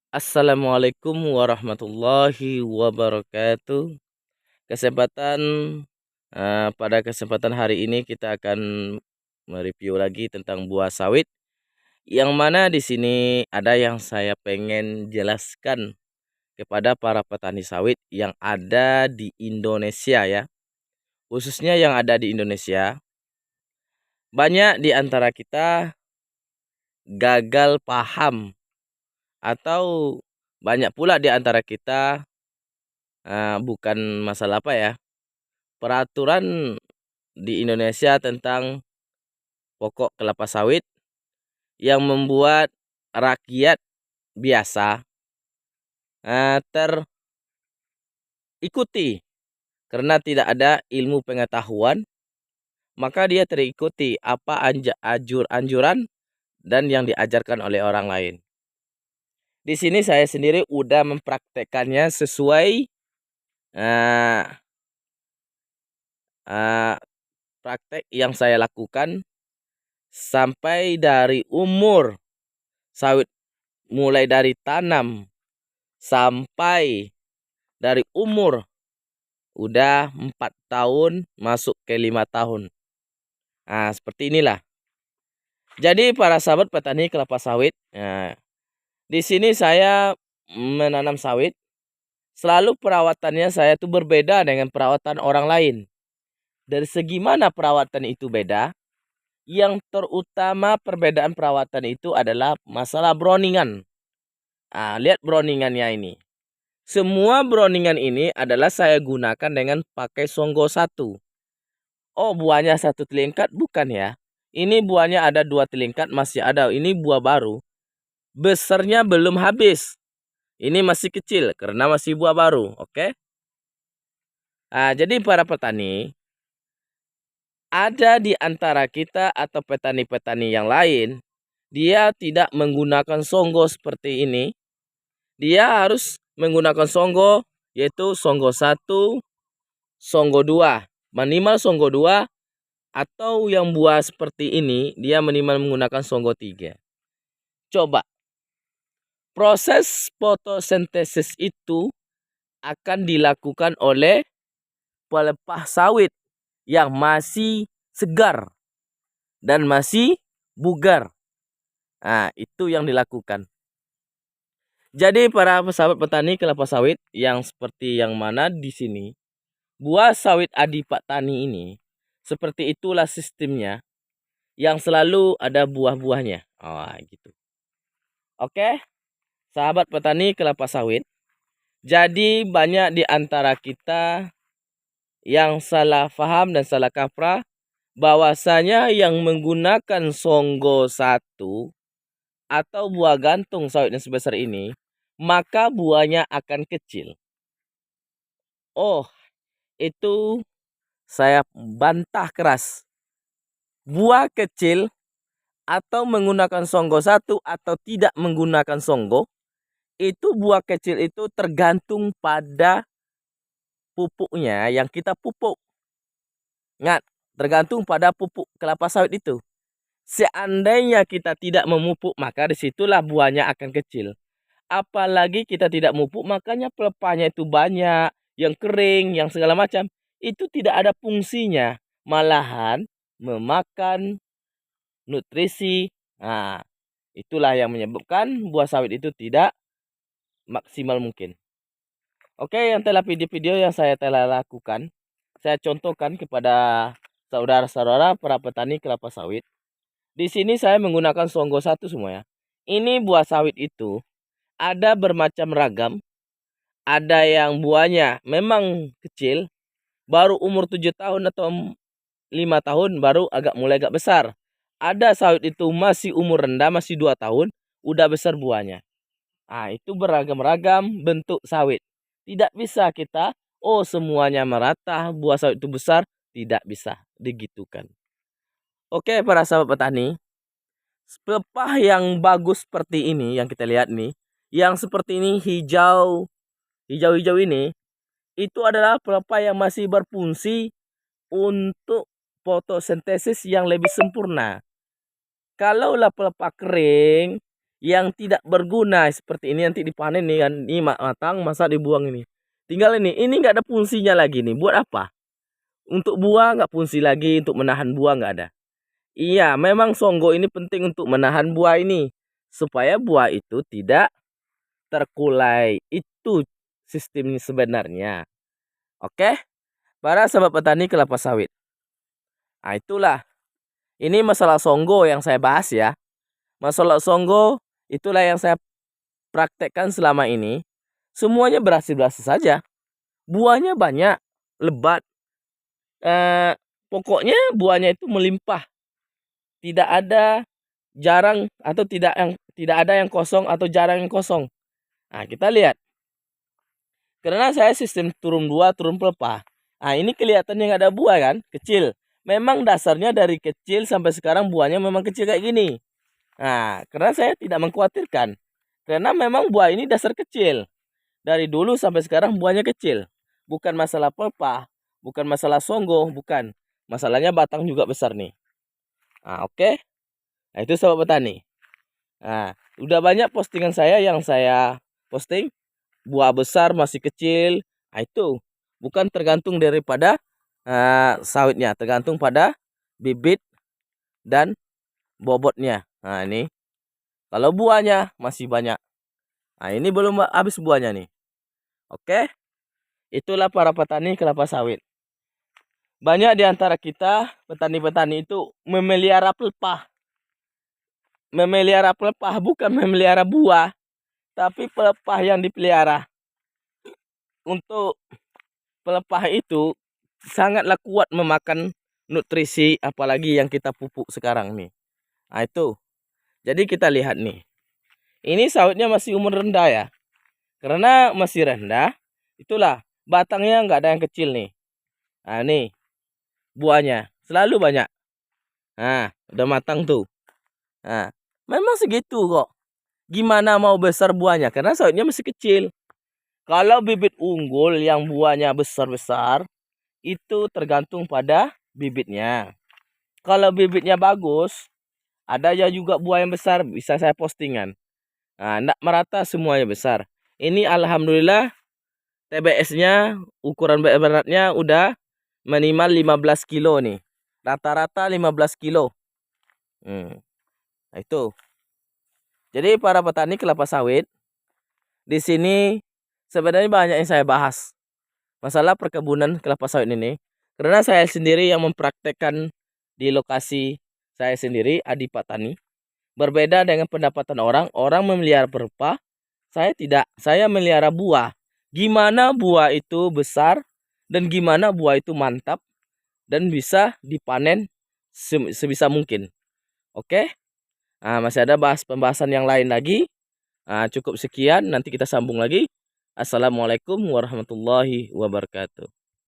Assalamualaikum warahmatullahi wabarakatuh. Kesempatan pada kesempatan hari ini kita akan mereview lagi tentang buah sawit. Yang mana di sini ada yang saya pengen jelaskan kepada para petani sawit yang ada di Indonesia ya. Khususnya yang ada di Indonesia. Banyak di antara kita gagal paham atau banyak pula di antara kita bukan masalah apa ya, peraturan di Indonesia tentang pokok kelapa sawit yang membuat rakyat biasa terikuti karena tidak ada ilmu pengetahuan, maka dia terikuti apa anjuran dan yang diajarkan oleh orang lain. Di sini saya sendiri udah mempraktekannya sesuai uh, uh, praktek yang saya lakukan sampai dari umur sawit, mulai dari tanam sampai dari umur udah 4 tahun masuk ke 5 tahun. Nah, seperti inilah. Jadi para sahabat petani kelapa sawit, di sini saya menanam sawit, selalu perawatannya saya tuh berbeda dengan perawatan orang lain. Dari segi mana perawatan itu beda? Yang terutama perbedaan perawatan itu adalah masalah browningan. Lihat browningannya ini. Semua browningan ini adalah saya gunakan dengan pakai Songgo 1. Oh, buahnya 1 telingkat? Bukan ya. Ini buahnya ada 2 telingkat, masih ada. Ini buah baru. Besarnya belum habis. Ini masih kecil karena masih buah baru. Oke. Jadi para petani, ada di antara kita atau petani-petani yang lain, dia tidak menggunakan Songgo seperti ini. Dia harus menggunakan Songgo, yaitu Songgo 1, Songgo 2. Minimal Songgo 2, atau yang buah seperti ini, dia minimal menggunakan Songgo 3. Coba, proses fotosintesis itu akan dilakukan oleh pelepah sawit yang masih segar dan masih bugar. Itu yang dilakukan. Jadi para sahabat petani kelapa sawit yang seperti yang mana di sini, buah sawit Adi Pak Tani ini, seperti itulah sistemnya yang selalu ada buah-buahnya. Gitu. Oke, sahabat petani kelapa sawit. Jadi banyak di antara kita yang salah paham dan salah kaprah bahwasanya yang menggunakan Songgo 1 atau buah gantung sawit yang sebesar ini, maka buahnya akan kecil. Oh, itu saya bantah keras. Buah kecil atau menggunakan Songgo 1 atau tidak menggunakan Songgo, itu buah kecil itu tergantung pada pupuknya yang kita pupuk. Ingat, tergantung pada pupuk kelapa sawit itu. Seandainya kita tidak memupuk, maka disitulah buahnya akan kecil. Apalagi kita tidak memupuk, makanya pelepahnya itu banyak, yang kering, yang segala macam. Itu tidak ada fungsinya. Malahan memakan nutrisi. Itulah yang menyebabkan buah sawit itu tidak maksimal mungkin. Oke, yang telah video-video yang saya telah lakukan, saya contohkan kepada saudara-saudara para petani kelapa sawit. Di sini saya menggunakan Songgo 1 semua ya. Ini buah sawit itu ada bermacam ragam. Ada yang buahnya memang kecil, baru umur 7 tahun atau 5 tahun baru mulai agak besar. Ada sawit itu masih umur rendah, masih 2 tahun, udah besar buahnya. Itu beragam-ragam bentuk sawit. Tidak bisa kita, semuanya merata, buah sawit itu besar. Tidak bisa digitukan. Oke para sahabat petani, pelepah yang bagus seperti ini yang kita lihat nih, yang seperti ini hijau-hijau ini, itu adalah pelepah yang masih berfungsi untuk fotosintesis yang lebih sempurna. Kalaulah pelepah kering, yang tidak berguna seperti ini nanti dipanen nih kan, ini matang masa dibuang ini. Tinggal ini nggak ada fungsinya lagi nih. Buat apa? Untuk buah nggak fungsi lagi, untuk menahan buah nggak ada. Iya, memang songgo ini penting untuk menahan buah ini supaya buah itu tidak terkulai. Itu sistemnya sebenarnya. Oke, para sahabat petani kelapa sawit. Nah, itulah. Ini masalah songgo yang saya bahas ya. Masalah songgo itulah yang saya praktekkan selama ini. Semuanya berhasil-berhasil saja. Buahnya banyak, lebat. Pokoknya buahnya itu melimpah. Tidak ada jarang atau tidak ada yang kosong atau jarang yang kosong. Nah, kita lihat. Karena saya sistem turun 2, turun pelepah. Nah, ini kelihatannya nggak ada buah kan, kecil. Memang dasarnya dari kecil sampai sekarang buahnya memang kecil kayak gini. Nah, karena saya tidak mengkhawatirkan. Karena memang buah ini dasar kecil. Dari dulu sampai sekarang buahnya kecil. Bukan masalah pelepah, bukan masalah songgo, bukan. Masalahnya batang juga besar nih. Nah, oke. Nah, itu sahabat petani. Nah, udah banyak postingan saya yang saya posting. Buah besar masih kecil. Nah, itu bukan tergantung daripada sawitnya, tergantung pada bibit dan bobotnya. Nah, ini kalau buahnya masih banyak. Nah, ini belum habis buahnya nih. Oke. Itulah para petani kelapa sawit. Banyak di antara kita petani-petani itu memelihara pelepah. Memelihara pelepah bukan memelihara buah, tapi pelepah yang dipelihara. Untuk pelepah itu sangatlah kuat memakan nutrisi, apalagi yang kita pupuk sekarang nih. Nah, itu. Jadi kita lihat nih. Ini sawitnya masih umur rendah ya. Karena masih rendah, itulah batangnya nggak ada yang kecil nih. Nah, nih buahnya selalu banyak. Nah, udah matang tuh. Nah, memang segitu kok. Gimana mau besar buahnya? Karena sawitnya masih kecil. Kalau bibit unggul yang buahnya besar-besar, itu tergantung pada bibitnya. Kalau bibitnya bagus, ada ya juga buah yang besar, bisa saya postingan. Nah, enggak merata semuanya besar. Ini alhamdulillah TBS-nya, ukuran beratnya udah minimal 15 kilo nih. Rata-rata 15 kilo. Nah, itu. Jadi para petani kelapa sawit, di sini sebenarnya banyak yang saya bahas. Masalah perkebunan kelapa sawit ini. Karena saya sendiri yang mempraktekkan di lokasi saya sendiri, Adipatani. Berbeda dengan pendapatan orang memelihara pelepah, saya tidak. Saya melihara buah. Gimana buah itu besar dan gimana buah itu mantap dan bisa dipanen sebisa mungkin. Oke? Nah, masih ada pembahasan yang lain lagi. Nah, cukup sekian, nanti kita sambung lagi. Assalamualaikum warahmatullahi wabarakatuh.